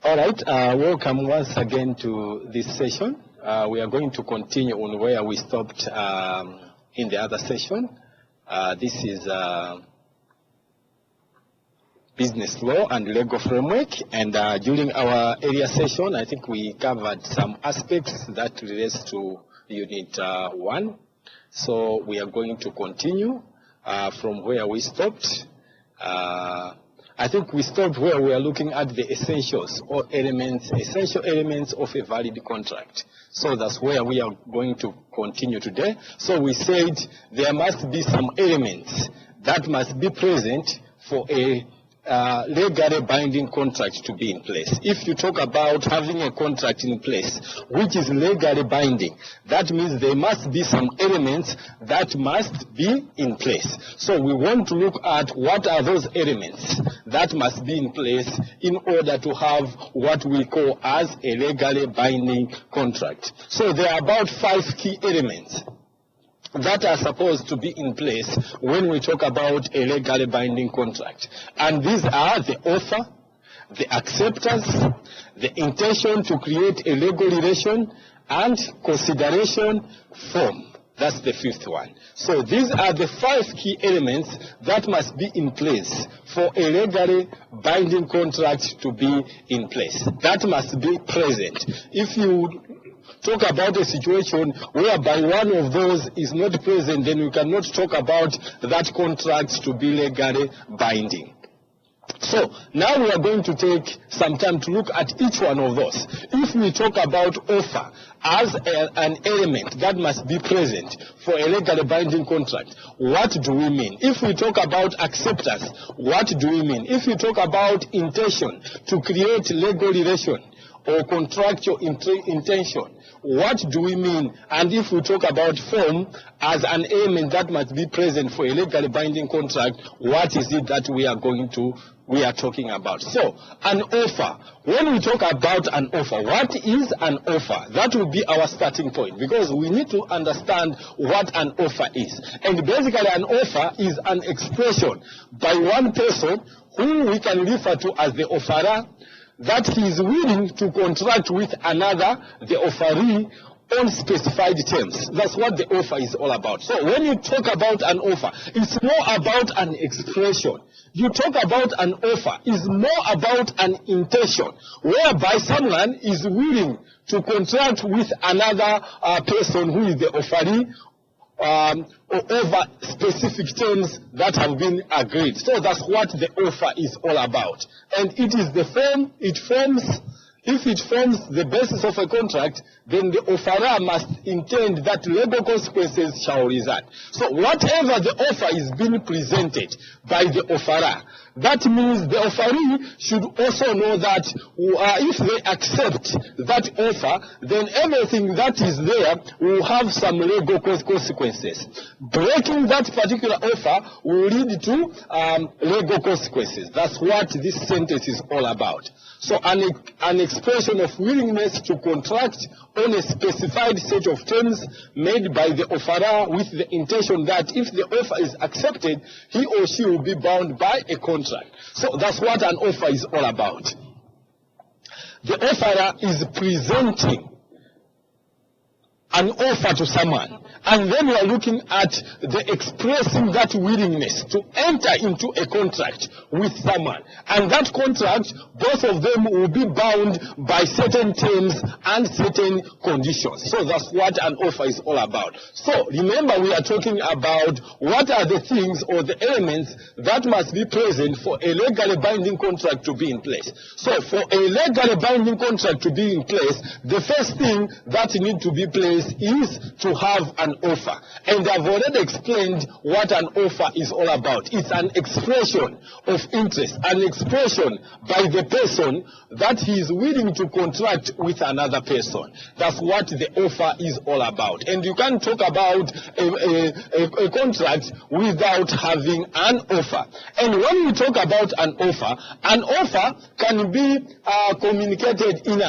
All right, welcome once again to this session. We are going to continue on where we stopped in the other session. This is business law and legal framework, and during our area session, I think we covered some aspects that relates to Unit 1. So we are going to continue from where we stopped. I think we stopped where we are looking at the essentials or essential elements of a valid contract. So that's where we are going to continue today. So we said there must be some elements that must be present for a legally binding contract to be in place. If you talk about having a contract in place which is legally binding, that means there must be some elements that must be in place. So we want to look at what are those elements that must be in place in order to have what we call as a legally binding contract. So there are about 5 key elements that are supposed to be in place when we talk about a legally binding contract. And these are the offer, the acceptance, the intention to create a legal relation, and consideration form. That's the 5th one. So these are the 5 key elements that must be in place for a legally binding contract to be in place. That must be present. If you talk about a situation whereby one of those is not present, then we cannot talk about that contract to be legally binding. So now we are going to take some time to look at each one of those. If we talk about offer as an element that must be present for a legally binding contract, what do we mean? If we talk about acceptance, what do we mean? If we talk about intention to create legal relation or contractual intention, what do we mean? And if we talk about form as an element that must be present for a legally binding contract, what is it that we are talking about? So, an offer. When we talk about an offer, what is an offer? That will be our starting point, because we need to understand what an offer is. And basically, an offer is an expression by one person whom we can refer to as the offerer, that he is willing to contract with another, the offeree, on specified terms. That's what the offer is all about. So when you talk about an offer, it's more about an expression. You talk about an offer, it's more about an intention, whereby someone is willing to contract with another person who is the offeree, over specific terms that have been agreed. So that's what the offer is all about. And it is the form, if it forms the basis of a contract, then the offerer must intend that legal consequences shall result. So whatever the offer is being presented by the offerer, that means the offeree should also know that if they accept that offer, then everything that is there will have some legal consequences. Breaking that particular offer will lead to legal consequences. That's what this sentence is all about. So an expression of willingness to contract on a specified set of terms made by the offerer with the intention that if the offer is accepted, he or she will be bound by a contract. So that's what an offer is all about. The offerer is presenting an offer to someone, and then we are looking at the expressing that willingness to enter into a contract with someone. And that contract, both of them will be bound by certain terms and certain conditions. So that's what an offer is all about. So remember, we are talking about what are the things or the elements that must be present for a legally binding contract to be in place. So for a legally binding contract to be in place, the first thing that needs to be placed is to have an offer. And I've already explained what an offer is all about. It's an expression of interest, an expression by the person that he is willing to contract with another person. That's what the offer is all about. And you can't talk about a contract without having an offer. And when we talk about an offer can be communicated in